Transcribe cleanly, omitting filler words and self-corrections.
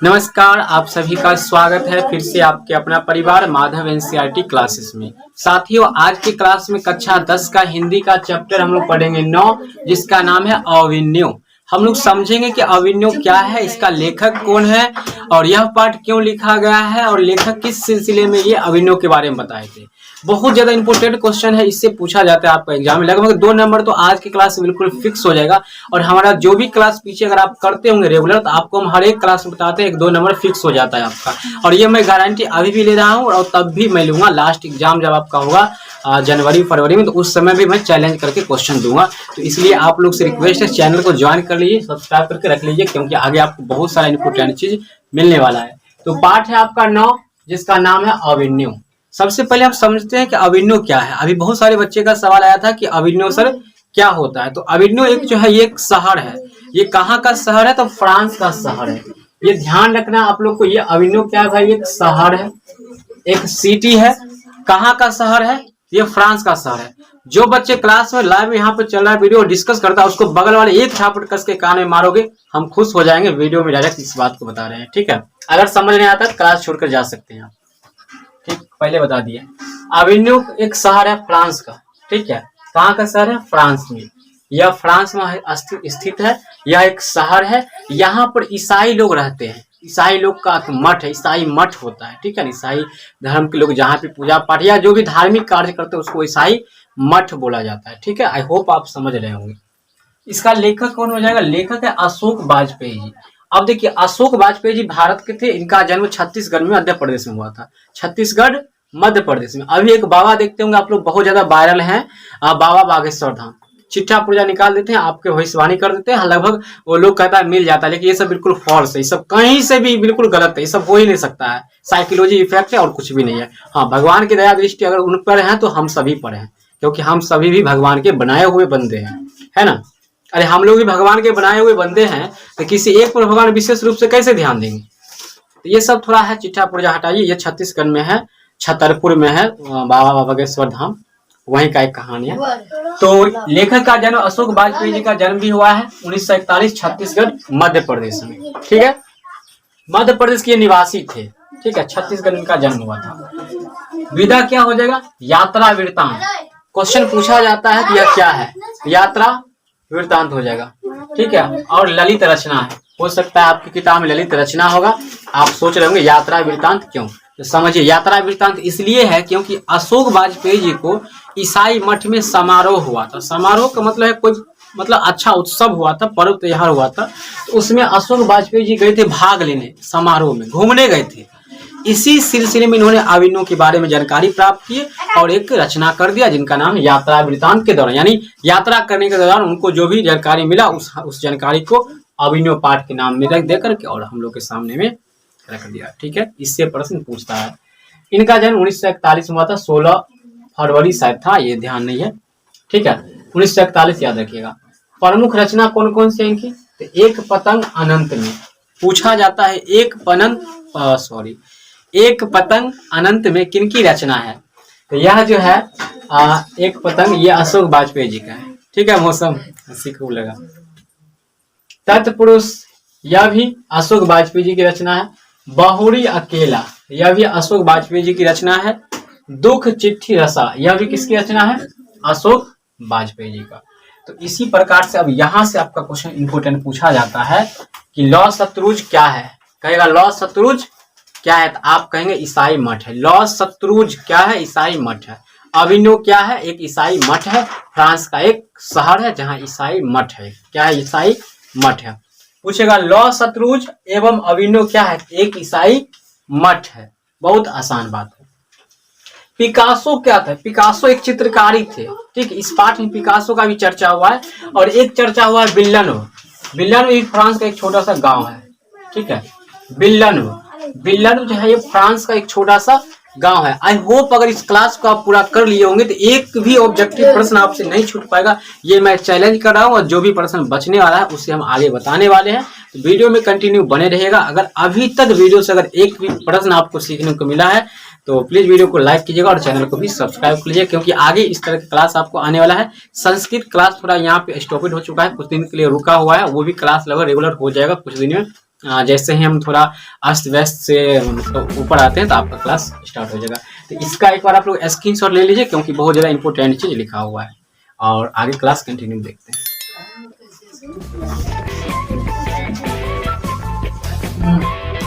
नमस्कार, आप सभी का स्वागत है फिर से आपके अपना परिवार माधव एनसीईआरटी क्लासेस में। साथियों, आज की क्लास में कक्षा 10 का हिंदी का चैप्टर हम लोग पढ़ेंगे 9, जिसका नाम है अविन्यो। हम लोग समझेंगे कि अविन्यो क्या है, इसका लेखक कौन है और यह पाठ क्यों लिखा गया है और लेखक किस सिलसिले में ये अविन्यो के बारे में बताए थे। बहुत ज्यादा इंपॉर्टेंट क्वेश्चन है, इससे पूछा जाता है आपका एग्जाम में। लगभग 2 नंबर तो आज की क्लास में बिल्कुल फिक्स हो जाएगा। और हमारा जो भी क्लास पीछे अगर आप करते होंगे रेगुलर, तो आपको हम हर एक क्लास में बताते हैं 1-2 नंबर फिक्स हो जाता है आपका। और ये मैं गारंटी अभी भी ले रहा हूँ और तब भी मैं लूंगा। लास्ट एग्जाम जब आपका होगा जनवरी फरवरी में, तो उस समय भी मैं चैलेंज करके क्वेश्चन दूंगा। तो इसलिए आप लोग से रिक्वेस्ट है, चैनल को ज्वाइन कर लीजिए, सब्सक्राइब करके रख लीजिए, क्योंकि आगे आपको बहुत सारा इंपोर्टेंट चीज मिलने वाला है। तो पाठ है आपका 9, जिसका नाम है अविन्यो। सबसे पहले हम समझते हैं कि अविन्यो क्या है। अभी बहुत सारे बच्चे का सवाल आया था कि अविन्यो सर क्या होता है। तो अविन्यो एक जो है, ये एक शहर है। ये कहाँ का शहर है? तो फ्रांस का शहर है। ये ध्यान रखना आप लोग को। ये अविन्यो क्या है? एक शहर है, एक सिटी है। कहाँ का शहर है? ये फ्रांस का शहर है। जो बच्चे क्लास में लाइव यहाँ पे चल रहा है वीडियो डिस्कस करता है, उसको बगल वाले एक झापट कस के कान में मारोगे, हम खुश हो जाएंगे। वीडियो में डायरेक्ट इस बात को बता रहे हैं, ठीक है। अगर समझ नहीं आता क्लास छोड़कर जा सकते हैं आप, ठीक। पहले बता दिए, अविन्यो एक शहर है फ्रांस का, ठीक है। कहाँ का शहर है? फ्रांस में। यह फ्रांस में स्थित है। यह एक शहर है। यहाँ पर ईसाई लोग रहते हैं। ईसाई लोग का मठ है, ईसाई मठ होता है, ठीक है। ईसाई धर्म के लोग जहाँ पे पूजा पाठ या जो भी धार्मिक कार्य करते हैं, उसको ईसाई मठ बोला जाता है, ठीक है। आई होप आप समझ रहे होंगे। इसका लेखक कौन हो जाएगा? लेखक है अशोक वाजपेयी जी। अब देखिए, अशोक वाजपेयी जी भारत के थे। इनका जन्म छत्तीसगढ़ में, मध्य प्रदेश में हुआ था। छत्तीसगढ़ मध्य प्रदेश में। अभी एक बाबा देखते होंगे आप लोग, बहुत ज्यादा वायरल हैं, बाबा बागेश्वर धाम। चिट्ठा पुर्जा निकाल देते हैं, आपके भविष्यवाणी कर देते हैं, लगभग वो लोग कहता है मिल जाता है, लेकिन ये सब बिल्कुल फॉल्स है। ये सब कहीं से भी बिल्कुल गलत है। ये सब हो ही नहीं सकता है। साइकोलॉजी इफेक्ट है और कुछ भी नहीं है। हाँ, भगवान की दया दृष्टि अगर उन पर है तो हम सभी पर है, क्योंकि हम सभी भी भगवान के बनाए हुए बंदे हैं, है ना। अरे हम लोग भी भगवान के बनाए हुए बंदे हैं, तो किसी एक पर भगवान विशेष रूप से कैसे ध्यान देंगे? तो ये सब थोड़ा है, चिट्ठा पुर्जा हटाइए। ये छत्तीसगढ़ में है, छतरपुर में है बाबा बागेश्वर धाम, वहीं का एक कहानी है। तो लेखक का जन्म, अशोक वाजपेयी जी का जन्म भी हुआ है 1941, छत्तीसगढ़ मध्य प्रदेश में, ठीक है। मध्य प्रदेश के निवासी थे, ठीक है। छत्तीसगढ़ इनका जन्म हुआ था। विधा क्या हो जाएगा? यात्रा वृत्तांत। क्वेश्चन पूछा जाता है कि यह क्या है? यात्रा वृत्तांत हो जाएगा, ठीक है। और ललित रचना है, हो सकता है आपकी किताब में ललित रचना होगा। आप सोच रहे होंगे यात्रा वृत्तांत क्यों, तो समझिए, यात्रा वृत्तांत इसलिए है क्योंकि अशोक वाजपेयी जी को ईसाई मठ में समारोह हुआ था। समारोह का मतलब है कोई अच्छा उत्सव हुआ था, पर्व त्योहार हुआ था। तो उसमें अशोक वाजपेयी जी गए थे भाग लेने, समारोह में घूमने गए थे। इसी सिलसिले में इन्होंने अविन्यो के बारे में जानकारी प्राप्त की और एक रचना कर दिया, जिनका नाम है यात्रा वृत्तांत के दौरान, यानी यात्रा करने के दौरान उनको जो भी जानकारी मिला, उस जानकारी को अविन्यो पाठ के नाम में रख देकर के और हम लोग के सामने में रख दिया, ठीक है। इससे प्रश्न पूछता है। इनका जन्म 1941 में हुआ था, 16 फरवरी शायद था, ये ध्यान नहीं है, ठीक है। 1941 याद रखिएगा। प्रमुख रचना कौन कौन सी इनकी? तो एक पतंग अनंत में पूछा जाता है। एक पतंग अनंत में किनकी रचना है? तो यह जो है एक पतंग, ये अशोक वाजपेयी जी का है, ठीक है। मौसम हंसी खूब लगा। तत्पुरुष, यह भी अशोक वाजपेयी जी की रचना है। बहुरी अकेला, यह भी अशोक वाजपेयी जी की रचना है। दुख चिट्ठी रसा, यह भी किसकी रचना है? अशोक वाजपेयी जी का। तो इसी प्रकार से अब यहाँ से आपका क्वेश्चन इंपोर्टेंट पूछा जाता है कि लौ शत्रुज क्या है? कहेगा लौ शत्रुज क्या है? तो आप कहेंगे ईसाई मठ है। लौ शत्रुज क्या है? ईसाई मठ है। अविन्यो क्या है? एक ईसाई मठ है। फ्रांस का एक शहर है जहाँ ईसाई मठ है। क्या है? ईसाई मठ है। पूछेगा लौ शत्रुज एवं अविन्यो क्या है? एक ईसाई मठ है। बहुत आसान बात है। पिकासो क्या था? पिकासो एक चित्रकारी थे, ठीक। इस पाठ में पिकासो का भी चर्चा हुआ है और एक चर्चा हुआ है विल्लानो। विल्लानो फ्रांस का एक छोटा सा गांव है, ठीक है। विल्लानो जो है ये फ्रांस का एक छोटा सा गांव है। आई होप अगर इस क्लास को आप पूरा कर लिए होंगे तो एक भी ऑब्जेक्टिव प्रश्न आपसे नहीं छूट पाएगा, ये मैं चैलेंज कर रहा हूँ। और जो भी प्रश्न बचने वाला है उससे हम आगे बताने वाले हैं। तो वीडियो में कंटिन्यू बने रहेगा। अगर अभी तक वीडियो से अगर एक भी प्रश्न आपको सीखने को मिला है तो प्लीज वीडियो को लाइक कीजिएगा और चैनल को भी सब्सक्राइब कर लीजिए, क्योंकि आगे इस तरह की क्लास आपको आने वाला है। संस्कृत क्लास थोड़ा यहाँ पे स्टॉपेड हो चुका है, कुछ दिन के लिए रुका हुआ है, वो भी क्लास लगभग रेगुलर हो जाएगा कुछ दिन में। जैसे ही हम थोड़ा अस्त व्यस्त से मतलब ऊपर आते हैं तो आपका क्लास स्टार्ट हो जाएगा। तो इसका एक बार आप लोग स्क्रीनशॉट ले लीजिए, क्योंकि बहुत ज़्यादा इंपॉर्टेंट चीज़ लिखा हुआ है। और आगे क्लास कंटिन्यू देखते हैं।